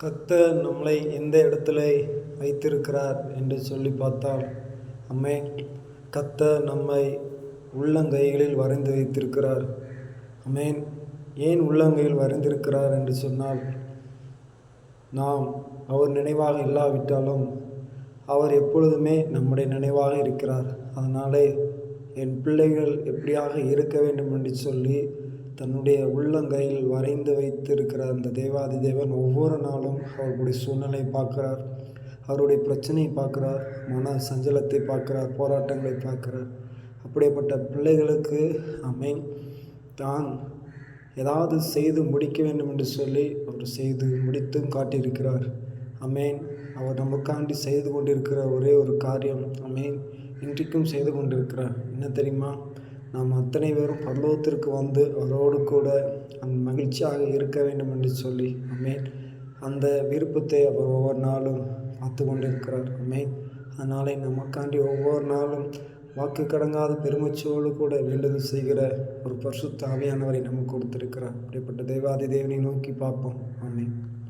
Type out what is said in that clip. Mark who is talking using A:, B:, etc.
A: கர்த்தர் நம்மளை எந்த இடத்துல வைத்திருக்கிறார் என்று சொல்லி பார்த்தால், ஆமென், கர்த்தர் நம்மை உள்ளங்கைகளில் வரைந்து வைத்திருக்கிறார். ஆமென். ஏன் உள்ளங்கையில் வரைந்திருக்கிறார் என்று சொன்னால், நாம் அவர் நினைவாக இல்லாவிட்டாலும் அவர் எப்பொழுதுமே நம்முடைய நினைவாக இருக்கிறார். அதனாலே என் பிள்ளைகள் எப்படியாக இருக்க வேண்டும் என்று சொல்லி தன்னுடைய உள்ளங்கையில் வரைந்து வைத்திருக்கிற அந்த தேவாதி தேவன் ஒவ்வொரு நாளும் அவர்களுடைய சூழ்நிலை பார்க்கிறார், அவருடைய பிரச்சனையை பார்க்கிறார், மன சஞ்சலத்தை பார்க்கிறார், போராட்டங்களை பார்க்கிறார். அப்படிப்பட்ட பிள்ளைகளுக்கு ஆமென் தான் ஏதாவது செய்து முடிக்க வேண்டும் என்று சொல்லி அவர் செய்து முடித்தும் காட்டியிருக்கிறார். ஆமென். அவர் நமக்காண்டி செய்து கொண்டிருக்கிற ஒரே ஒரு காரியம், ஆமென், இன்றைக்கும் செய்து கொண்டிருக்கிறார். என்ன தெரியுமா? நாம் அத்தனை பேரும் பரலோகத்திற்கு வந்து அவரோடு கூட அந்த மகிழ்ச்சியாக இருக்க வேண்டும் என்று சொல்லி, ஆமென், அந்த விருப்பத்தை அவர் ஒவ்வொரு நாளும் பார்த்து கொண்டிருக்கிறார். ஆமென். அதனாலே நமக்காண்டி ஒவ்வொரு நாளும் வாக்கு கடங்காத பெருமூச்சோடு கூட வேண்டுதல் செய்கிற ஒரு பரிசுத்த ஆவியானவரை நமக்கு கொடுத்திருக்கிறார். அப்படிப்பட்ட தேவாதி தேவனை நோக்கி பார்ப்போம். ஆமென்.